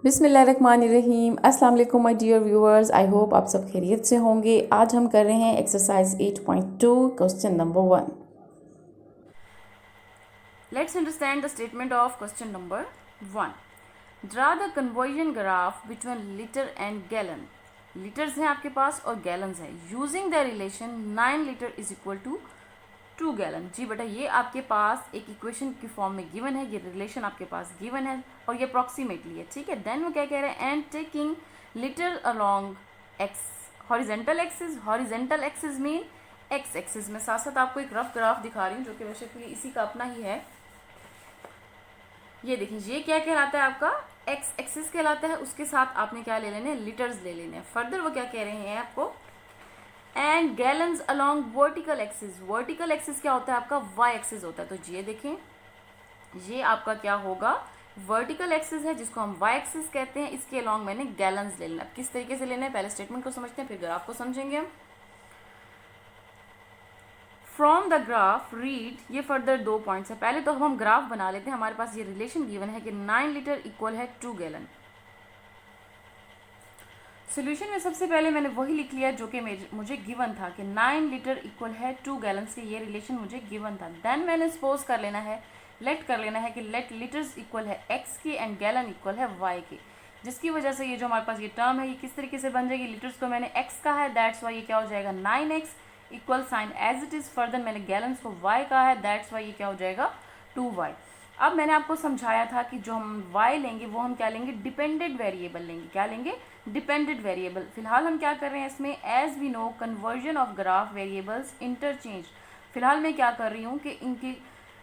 बिस्मिल्लाहिर्रहमानिर्रहीम। अस्सलाम वालेकुम my dear viewers, I hope आप सब खैरियत से होंगे। आज हम कर रहे हैं exercise 8.2 question number 1। Let's understand the statement of question number 1। Draw the conversion graph between litre and gallon. Litres हैं आपके पास और गैलन्स हैं। Using the relation 9 litre is equal to 2 gallon. जी बेटा, ये आपके पास एक इक्वेशन की फॉर्म में गिवन है, ये रिलेशन आपके पास गिवन है और ये अप्रॉक्सीमेटली है, ठीक है। देन वो क्या कह रहे हैं, and taking litre along x horizontal axis. Horizontal axis mean x axis. में साथ साथ आपको एक रफ ग्राफ दिखा रही हूँ जो कि बेसिकली इसी का अपना ही है। ये देखिए, ये क्या कहलाता है, आपका एक्स एक्सिस कहलाता है। उसके साथ आपने क्या ले लेने हैं, लीटर्स ले लेने हैं। फर्दर वो क्या कह रहे हैं आपको, and gallons along vertical axis. Vertical axis क्या होता है आपका, वाई एक्सिस होता है। तो ये देखें, ये आपका क्या होगा, वर्टिकल एक्सिस है जिसको हम वाई एक्सिस कहते हैं। इसके अलोंग मैंने गैलन्स ले लेना। किस तरीके से लेना है, पहले स्टेटमेंट को समझते हैं फिर ग्राफ को समझेंगे हम। फ्रॉम द ग्राफ रीड, ये फर्दर 2 पॉइंट्स है। पहले तो हम ग्राफ बना लेते हैं। हमारे पास ये रिलेशन गिवन है कि 9 लीटर इक्वल है 2 गैलन। सोल्यूशन में सबसे पहले मैंने वही लिख लिया जो कि मुझे गिवन था कि 9 लीटर इक्वल है 2 गैलन्स के। ये रिलेशन मुझे गिवन था। देन मैंने सपोज कर लेना है, लेट कर लेना है कि लेट लीटर्स इक्वल है एक्स की एंड गैलन इक्वल है वाई की, जिसकी वजह से ये जो हमारे पास ये टर्म है ये किस तरीके से बन जाएगी। लीटर्स को मैंने एक्स कहा है, दैट्स वाई ये क्या हो जाएगा 9x equal sign as it is. Further मैंने गैलन्स को वाई कहा है, दैट्स वाई ये क्या हो जाएगा 2y। अब मैंने आपको समझाया था कि जो हम y लेंगे वो हम क्या लेंगे, डिपेंडेंट वेरिएबल लेंगे। क्या लेंगे, डिपेंडेंट वेरिएबल। फिलहाल हम क्या कर रहे हैं इसमें, as we know conversion of graph variables interchange. फिलहाल मैं क्या कर रही हूँ कि इनकी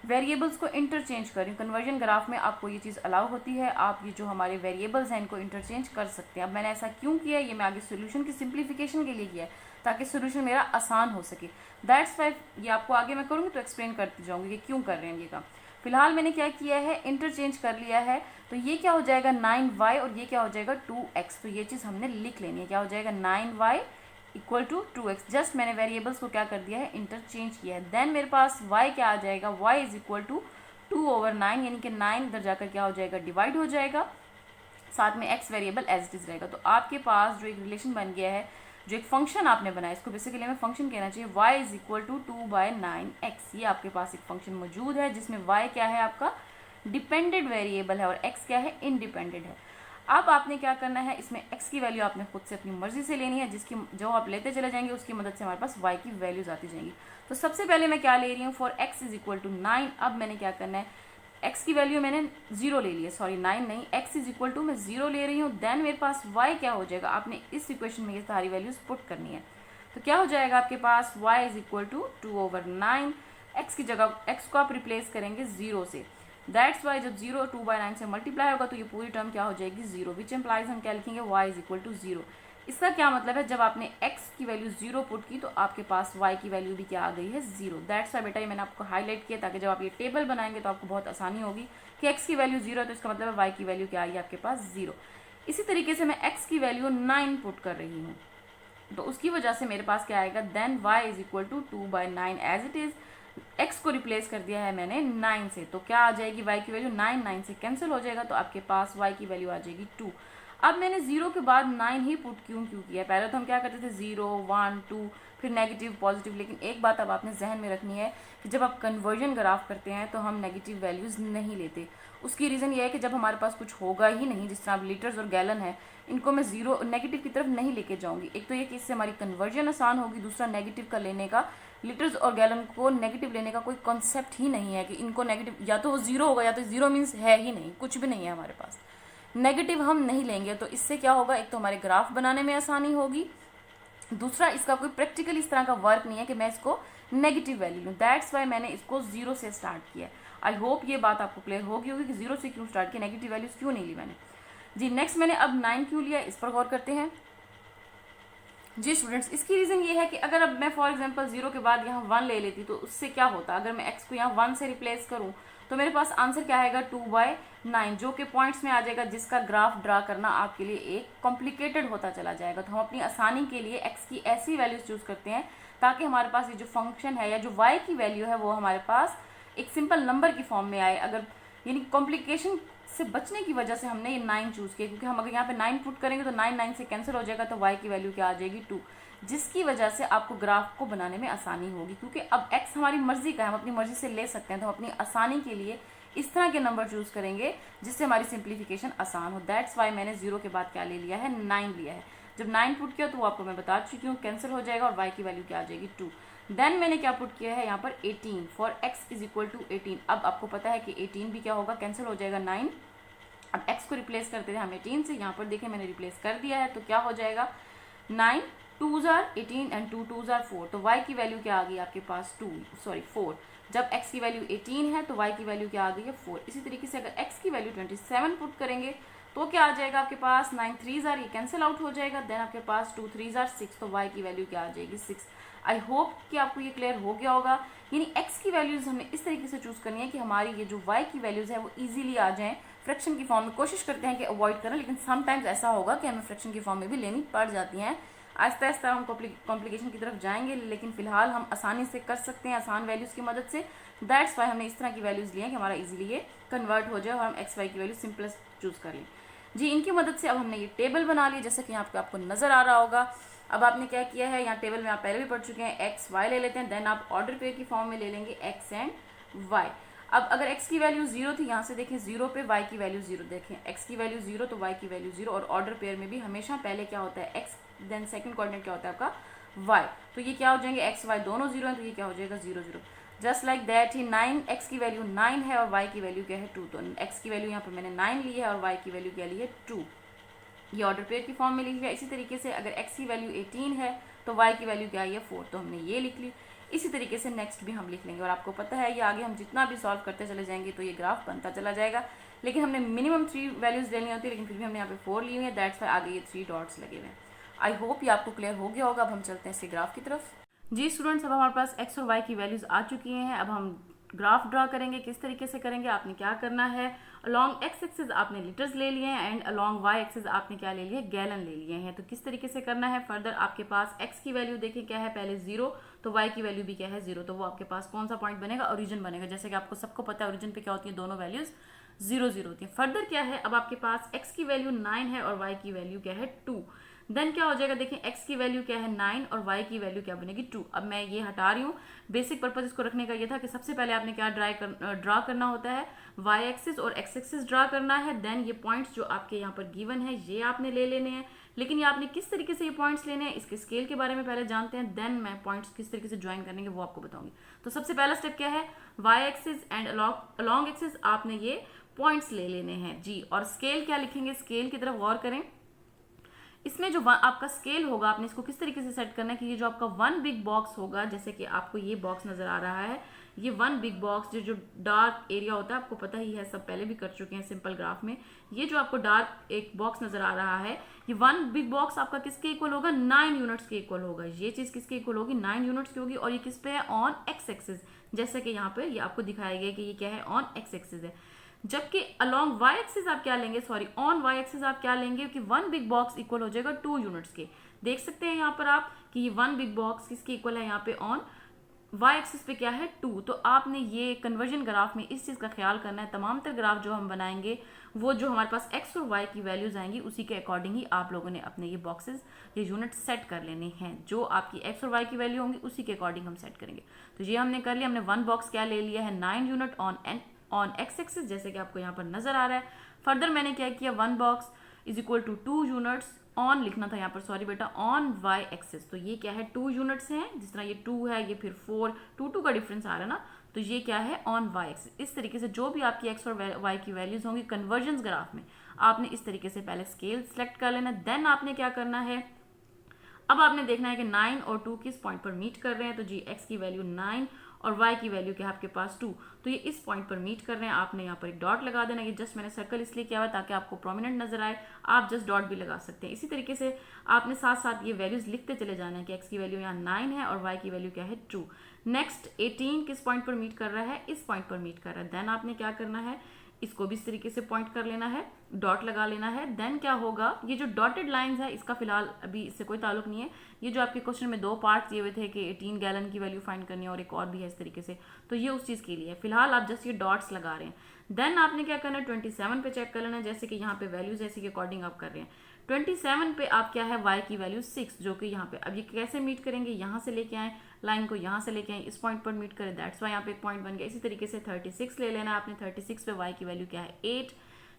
वेरिएबल्स को इंटरचेंज कर रही हूँ। कन्वर्जन ग्राफ में आपको ये चीज़ अलाउ होती है, आप ये जो हमारे वेरिएबल्स हैं इनको इंटरचेंज कर सकते हैं। अब मैंने ऐसा क्यों किया, ये मैं आगे सोल्यूशन की सिंप्लीफिकेशन के लिए किया है ताकि सोल्यूशन मेरा आसान हो सके। दैट्स वाई ये आपको आगे मैं करूँगी तो एक्सप्लेन करती जाऊँगी कि क्यों कर रहे हैं ये काम। फिलहाल मैंने क्या किया है, इंटरचेंज कर लिया है। तो ये क्या हो जाएगा 9y और ये क्या हो जाएगा 2x। तो ये चीज़ हमने लिख लेनी है, क्या हो जाएगा 9y equal to 2x। Just मैंने वेरिएबल्स को क्या कर दिया है, इंटरचेंज किया है। देन मेरे पास y क्या आ जाएगा, y इज इक्वल टू 2/9, यानी कि 9 इधर जाकर क्या हो जाएगा, डिवाइड हो जाएगा। साथ में x variable as it is रहेगा। तो आपके पास जो एक रिलेशन बन गया है, जो एक फंक्शन आपने बनाया, इसको बेसिकली हमें फंक्शन कहना चाहिए, y is equal to 2/9x। ये आपके पास एक फंक्शन मौजूद है जिसमें y क्या है आपका डिपेंडेंट वेरिएबल है और x क्या है इंडिपेंडेंट है। अब आपने क्या करना है, इसमें x की वैल्यू आपने खुद से अपनी मर्जी से लेनी है, जिसकी जो आप लेते चले जाएंगे उसकी मदद से हमारे पास y की वैल्यूज आती जाएंगी। तो सबसे पहले मैं क्या ले रही हूँ, for x is equal to 9। अब मैंने क्या करना है, x की वैल्यू मैंने 0 ले ली है, सॉरी 9 नहीं, x इज इक्वल टू मैं 0 ले रही हूँ। देन मेरे पास y क्या हो जाएगा, आपने इस इक्वेशन में ये सारी वैल्यूज पुट करनी है। तो क्या हो जाएगा आपके पास, y is equal to 2/9। x की जगह x को आप रिप्लेस करेंगे 0 से। दैट्स वाई जब 0 2/9 से मल्टीप्लाई होगा तो ये पूरी टर्म क्या हो जाएगी 0, विच एम्प्लाइज हम क्या लिखेंगे y इज इक्वल टू 0। इसका क्या मतलब है, जब आपने x की वैल्यू 0 पुट की तो आपके पास y की वैल्यू भी क्या आ गई है 0। दैट्स वाई बेटा ये मैंने आपको हाईलाइट किया ताकि जब आप ये टेबल बनाएंगे तो आपको बहुत आसानी होगी कि x की वैल्यू 0 है तो इसका मतलब है y की वैल्यू क्या आई है आपके पास 0। इसी तरीके से मैं x की वैल्यू 9 पुट कर रही हूँ तो उसकी वजह से मेरे पास क्या आएगा, then y is equal to 2/9 as it is. x को रिप्लेस कर दिया है मैंने 9 से, तो क्या आ जाएगी y की वैल्यू 9, 9 से कैंसिल हो जाएगा तो आपके पास y की वैल्यू आ जाएगी 2। अब मैंने 0 के बाद 9 ही पुट क्यों किया, पहले तो हम क्या करते थे 0 1 2 फिर नेगेटिव पॉजिटिव। लेकिन एक बात अब आपने जहन में रखनी है कि जब आप कन्वर्जन ग्राफ करते हैं तो हम नेगेटिव वैल्यूज़ नहीं लेते। उसकी रीज़न ये है कि जब हमारे पास कुछ होगा ही नहीं, जिस तरह अब लीटर्स और गैलन है, इनको मैं 0 नेगेटिव की तरफ नहीं लेके जाऊंगी। एक तो ये कि इससे हमारी कन्वर्जन आसान होगी, दूसरा नेगेटिव का लेने का, लीटर्स और गैलन को नेगेटिव लेने का कोई कॉन्सेप्ट ही नहीं है कि इनको नेगेटिव, या तो वो 0 होगा या तो 0 मीन्स है ही नहीं, कुछ भी नहीं है हमारे पास, नेगेटिव हम नहीं लेंगे। तो इससे क्या होगा, एक तो हमारे ग्राफ बनाने में आसानी होगी, दूसरा इसका कोई प्रैक्टिकल इस तरह का वर्क नहीं है कि मैं इसको नेगेटिव वैल्यू लूँ। दैट्स वाई मैंने इसको 0 से स्टार्ट किया। आई होप ये बात आपको क्लियर होगी कि 0 से क्यों स्टार्ट किया, नेगेटिव वैल्यूज क्यों नहीं ली मैंने। जी नेक्स्ट मैंने अब 9 क्यों लिया, इस पर गौर करते हैं। जी स्टूडेंट्स, इसकी रीज़न ये है कि अगर अब मैं फॉर एग्जांपल 0 के बाद यहाँ 1 ले लेती तो उससे क्या होता, अगर मैं x को यहाँ 1 से रिप्लेस करूँ तो मेरे पास आंसर क्या आएगा 2/9, जो कि पॉइंट्स में आ जाएगा, जिसका ग्राफ ड्रा करना आपके लिए एक कॉम्प्लिकेटेड होता चला जाएगा। तो हम अपनी आसानी के लिए x की ऐसी वैल्यूज चूज करते हैं ताकि हमारे पास ये जो फंक्शन है या जो y की वैल्यू है वो हमारे पास एक सिंपल नंबर की फॉर्म में आए। अगर यानी कॉम्प्लिकेशन से बचने की वजह से हमने ये 9 चूज़ किया, क्योंकि हम अगर यहाँ पे 9 पुट करेंगे तो 9 9 से कैंसिल हो जाएगा, तो y की वैल्यू क्या आ जाएगी 2, जिसकी वजह से आपको ग्राफ को बनाने में आसानी होगी। क्योंकि अब x हमारी मर्जी का है, हम अपनी मर्जी से ले सकते हैं, तो हम अपनी आसानी के लिए इस तरह के नंबर चूज़ करेंगे जिससे हमारी सिंप्लीफिकेशन आसान हो। दैट्स वाई मैंने 0 के बाद क्या ले लिया है, 9 लिया है। जब 9 पुट किया तो वो आपको मैं बता चुकी हूँ, कैंसिल हो जाएगा और y की वैल्यू क्या आ जाएगी 2। देन मैंने क्या पुट किया है यहाँ पर 18 for x is equal to 18। अब आपको पता है कि 18 भी क्या होगा, कैंसिल हो जाएगा 9। अब x को रिप्लेस करते थे हम 18 से, यहाँ पर देखें मैंने रिप्लेस कर दिया है, तो क्या हो जाएगा 9 2s are 18 and 2 2s are 4। तो y की वैल्यू क्या आ गई आपके पास 4। जब x की वैल्यू 18 है तो y की वैल्यू क्या आ गई है 4। इसी तरीके से अगर x की वैल्यू 27 पुट करेंगे तो क्या आ जाएगा आपके पास, 9 3s are, ये कैंसिल आउट हो जाएगा, देन आपके पास 2 3s are 6, तो y की वैल्यू क्या आ जाएगी 6। आई होप कि आपको ये क्लियर हो गया होगा। यानी x की वैल्यूज़ हमें इस तरीके से चूज़ करनी है कि हमारी ये जो y की वैल्यूज़ है वो ईजिली आ जाएँ फ्रैक्शन की फॉर्म में। कोशिश करते हैं कि अवॉइड करें, लेकिन समटाइम्स ऐसा होगा कि हमें फ्रैक्शन की फॉर्म में भी लेनी पड़ जाती हैं। आहिस्ता आहिस्ता हम कॉम्प्लिकेशन की तरफ जाएंगे, लेकिन फिलहाल हम आसानी से कर सकते हैं आसान वैल्यूज़ की मदद से। दैट्स वाई हमने इस तरह की वैल्यूज़ ली हैं कि हमारा इजीली ये कन्वर्ट हो जाए और हम एक्स वाई की वैल्यू सिंपलेस्ट चूज़ कर लें। जी, इनकी मदद से अब हमने ये टेबल बना लिया, जैसे कि यहाँ पे आपको नज़र आ रहा होगा। अब आपने क्या किया है, यहाँ टेबल में आप पहले भी पढ़ चुके हैं, एक्स वाई ले लेते हैं, देन आप ऑर्डर पेयर की फॉर्म में ले लेंगे एक्स एंड वाई। अब अगर x की वैल्यू 0 थी, यहाँ से देखें 0 पे y की वैल्यू 0, देखें x की वैल्यू 0 तो y की वैल्यू 0, और ऑर्डर पेयर में भी हमेशा पहले क्या होता है x, देन सेकंड कोऑर्डिनेट क्या होता है आपका y। तो ये क्या हो जाएंगे, x y दोनों 0 हैं, तो ये क्या हो जाएगा 0 0। Just like that he 9, x की वैल्यू 9 है और y की वैल्यू क्या है 2, तो x की वैल्यू यहाँ पर मैंने 9 ली है और y की वैल्यू क्या ली है 2, ये ऑर्डर पेयर की फॉर्म में लिखी है। इसी तरीके से अगर x की वैल्यू 18 है तो y की वैल्यू क्या है 4, तो हमने ये लिख ली। इसी तरीके से नेक्स्ट भी हम लिख लेंगे, और आपको पता है ये आगे हम जितना भी सॉल्व करते चले जाएंगे तो ये ग्राफ बनता चला जाएगा। लेकिन हमने मिनिमम 3 वैल्यूज़ लेनी होती है, लेकिन फिर भी हमने यहाँ पे 4 ली हुई है, दैट्स वाई आगे ये 3 डॉट्स लगे हुए हैं। आई होप ये आपको क्लियर हो गया होगा। अब हम चलते हैं इसके ग्राफ की तरफ। जी स्टूडेंट्स, अब हमारे पास एक्स और वाई की वैल्यूज़ आ चुकी हैं। अब हम ग्राफ ड्रा करेंगे। किस तरीके से करेंगे, आपने क्या करना है, अलॉन्ग एक्स एक्सिस आपने लीटर्स ले लिए हैं एंड अलॉन्ग वाई एक्सिस आपने क्या ले लिया, गैलन ले लिए हैं। तो किस तरीके से करना है, फर्दर आपके पास एक्स की वैल्यू देखें क्या है पहले 0, तो वाई की वैल्यू भी क्या है 0, तो वो आपके पास कौन सा पॉइंट बनेगा, ओरिजिन बनेगा। जैसे कि आपको सबको पता है ओरिजिन पे क्या होती है, दोनों वैल्यूज 0 0 होती है। फर्दर क्या है, अब आपके पास एक्स की वैल्यू 9 है और वाई की वैल्यू क्या है 2। देन क्या हो जाएगा, देखें एक्स की वैल्यू क्या है 9 और वाई की वैल्यू क्या बनेगी 2। अब मैं ये हटा रही हूँ, बेसिक पर्पज इसको रखने का ये था कि सबसे पहले आपने क्या ड्रा करना होता है, वाई एक्सिस और एक्स एक्सिस ड्रा करना है। देन ये पॉइंट्स जो आपके यहाँ पर गिवन है ये आपने ले लेने हैं, लेकिन ये आपने किस तरीके से ये पॉइंट्स लेने हैं, इसके स्केल के बारे में पहले जानते हैं, देन मैं पॉइंट्स किस तरीके से ज्वाइन करेंगे वो आपको बताऊंगी। तो सबसे पहला स्टेप क्या है, Y axis and along axis आपने ये पॉइंट्स ले लेने हैं जी। और स्केल क्या लिखेंगे, स्केल की तरफ गौर करें। इसमें जो आपका स्केल होगा आपने इसको किस तरीके से सेट करना है कि ये जो आपका वन बिग बॉक्स होगा, जैसे कि आपको ये बॉक्स नजर आ रहा है, ये वन बिग बॉक्स जो डार्क एरिया होता है आपको पता ही है, सब पहले भी कर चुके हैं सिंपल ग्राफ में। ये जो आपको डार्क एक बॉक्स नजर आ रहा है, ये वन बिग बॉक्स आपका किसके इक्वल होगा, 9 यूनिट्स के इक्वल होगा। ये चीज किसके इक्वल होगी, 9 यूनिट्स की होगी। और ये किस पे है, ऑन एक्स एक्सिस, जैसे कि यहाँ पे ये आपको दिखाया गया कि ये क्या है, ऑन एक्स एक्सिस है। जबकि अलॉन्ग वाई एक्सिस आप क्या लेंगे, सॉरी ऑन वाई एक्सिस आप क्या लेंगे कि वन बिग बॉक्स इक्वल हो जाएगा 2 यूनिट्स के। देख सकते हैं यहाँ पर आप कि ये वन बिग बॉक्स किसके इक्वल है, यहाँ पे ऑन वाई एक्सिस पे क्या है 2। तो आपने ये कन्वर्जन ग्राफ में इस चीज का ख्याल करना है, तमाम तर ग्राफ जो हम बनाएंगे वो जो हमारे पास एक्स और वाई की वैल्यूज आएंगी उसी के अकॉर्डिंग ही आप लोगों ने अपने ये बॉक्सेस ये यूनिट सेट कर लेने हैं। जो आपकी एक्स और वाई की वैल्यू होंगी उसी के अकॉर्डिंग हम सेट करेंगे। तो ये हमने कर लिया, हमने वन बॉक्स क्या ले लिया है 9 यूनिट ऑन एक्स एक्सिस, जैसे कि आपको यहाँ पर नजर आ रहा है। फर्दर मैंने क्या किया, one box is equal to 2 units on लिखना था यहाँ पर, सॉरी बेटा, ऑन वाई एक्सिस। तो ये क्या है 2 यूनिट्स हैं, जिस तरह ये 2 है ये फिर 4, 2 का डिफरेंस आ रहा है ना, तो ये क्या है ऑन वाई एक्सिस। इस तरीके से जो भी आपकी एक्स और वाई की वैल्यूज होंगी कन्वर्जन ग्राफ में आपने इस तरीके से पहले स्केल सेलेक्ट कर लेना। देन आपने क्या करना है, अब आपने देखना है कि 9 और 2 किस पॉइंट पर मीट कर रहे हैं। तो जी एक्स की वैल्यू 9 और y की वैल्यू क्या है आपके पास 2, तो ये इस पॉइंट पर मीट कर रहे हैं। आपने यहाँ पर एक डॉट लगा देना, ये जस्ट मैंने सर्कल इसलिए किया हुआ ताकि आपको प्रोमिनेंट नजर आए, आप जस्ट डॉट भी लगा सकते हैं। इसी तरीके से आपने साथ साथ ये वैल्यूज लिखते चले जाना है कि x की वैल्यू यहाँ 9 है और y की वैल्यू क्या है 2। नेक्स्ट 18 किस पॉइंट पर मीट कर रहा है, इस पॉइंट पर मीट कर रहा है। देन आपने क्या करना है, इसको भी इस तरीके से पॉइंट कर लेना है, डॉट लगा लेना है। देन क्या होगा, ये जो डॉटेड लाइंस है इसका फिलहाल अभी इससे कोई ताल्लुक नहीं है। ये जो आपके क्वेश्चन में 2 पार्ट दिए हुए थे कि 18 गैलन की वैल्यू फाइंड करनी है और एक और भी है इस तरीके से, तो ये उस चीज़ के लिए है। फिलहाल आप जस्ट ये डॉट्स लगा रहे हैं। देन आपने क्या करना है 27 पे चेक कर लेना है, जैसे कि यहाँ पे वैल्यूज जैसे के अकॉर्डिंग आप कर रहे हैं। 27 पे आप क्या है y की वैल्यू 6 जो कि यहाँ पे, अब ये कैसे मीट करेंगे, यहाँ से लेके आए लाइन को, यहाँ से लेके आए इस पॉइंट पर मीट करें, दैट्स वाई यहाँ पे एक पॉइंट बन गया। इसी तरीके से 36 ले लेना है आपने, 36 पे y की वैल्यू क्या है 8।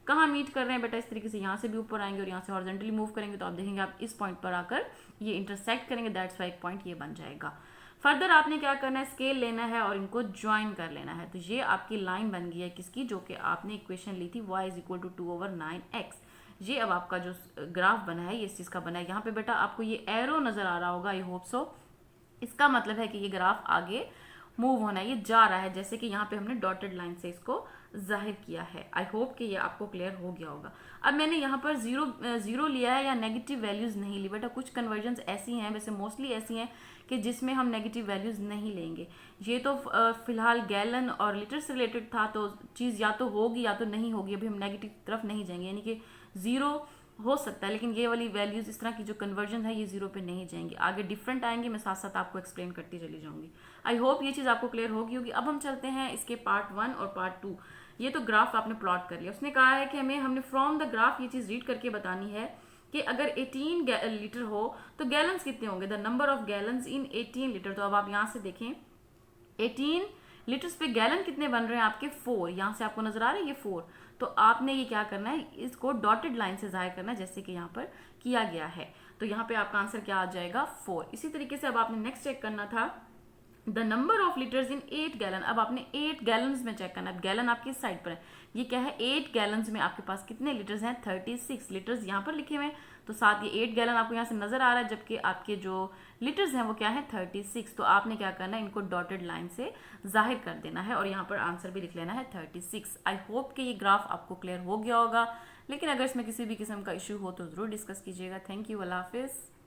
कहाँ मीट कर रहे हैं बेटा, इस तरीके से यहाँ से भी ऊपर आएंगे और यहाँ से हॉरिजॉन्टली मूव करेंगे तो आप देखेंगे आप इस पॉइंट पर आकर ये इंटरसेक्ट करेंगे, दैट्स वाई एक पॉइंट ये बन जाएगा। फर्दर आपने क्या करना है, स्केल लेना है और इनको ज्वाइन कर लेना है। तो ये आपकी लाइन बन गई है किसकी, जो कि आपने इक्वेशन ली थी y is equal to 2/9x। ये अब आपका जो ग्राफ बना है ये इस चीज़ का बना है। यहाँ पे बेटा आपको ये एरो नजर आ रहा होगा, आई होप सो। इसका मतलब है कि ये ग्राफ आगे मूव होना है, ये जा रहा है, जैसे कि यहाँ पे हमने डॉटेड लाइन से इसको जाहिर किया है। आई होप कि ये आपको क्लियर हो गया होगा। अब मैंने यहाँ पर जीरो लिया है या नेगेटिव वैल्यूज नहीं ली बेटा, कुछ कन्वर्जन्स ऐसी हैं, वैसे मोस्टली ऐसी हैं कि जिसमें हम नेगेटिव वैल्यूज नहीं लेंगे। ये तो फिलहाल गैलन और लीटर से रिलेटेड था, तो चीज़ या तो होगी या तो नहीं होगी, अभी हम नेगेटिव तरफ नहीं जाएंगे, यानी कि जीरो हो सकता है, लेकिन ये वाली वैल्यूज इस तरह की जो कन्वर्जन है ये जीरो पे नहीं जाएंगी, आगे डिफरेंट आएंगे, मैं साथ साथ आपको एक्सप्लेन करती चली जाऊंगी। आई होप ये चीज़ आपको क्लियर होगी। अब हम चलते हैं इसके पार्ट 1 और पार्ट 2। ये तो ग्राफ आपने प्लॉट कर लिया, उसने कहा है कि हमने फ्रॉम द ग्राफ ये चीज़ रीड करके बतानी है कि अगर 18 लीटर हो तो गैलन्स कितने होंगे, the number of gallons in 18 litre. तो अब आप यहाँ से देखें 18 लीटर्स पे गैलन कितने बन रहे हैं आपके 4, यहाँ से आपको नजर आ रहा है ये 4। तो आपने ये क्या करना है, इसको डॉटेड लाइन से जाहिर करना है जैसे कि यहाँ पर किया गया है। तो यहाँ पे आपका आंसर क्या आ जाएगा 4। इसी तरीके से अब आपने नेक्स्ट चेक करना था the number of litres in 8 gallon. अब आपने 8 गैलन्स में चेक करना है, गैलन आपकी इस साइड पर है, ये क्या है 8 गैलन्स में आपके पास कितने लीटर्स हैं 36 लीटर्स यहाँ पर लिखे हुए हैं, तो साथ ये 8 गैलन आपको यहाँ से नजर आ रहा है, जबकि आपके जो लीटर्स हैं वो क्या है 36। तो आपने क्या करना है, इनको डॉटेड लाइन से जाहिर कर देना है और यहाँ पर आंसर भी लिख लेना है 36। आई होप कि ये ग्राफ आपको क्लियर हो गया होगा, लेकिन अगर इसमें किसी भी किस्म का इशू हो तो जरूर डिस्कस कीजिएगा। थैंक यू, अल्लाह हाफिज़।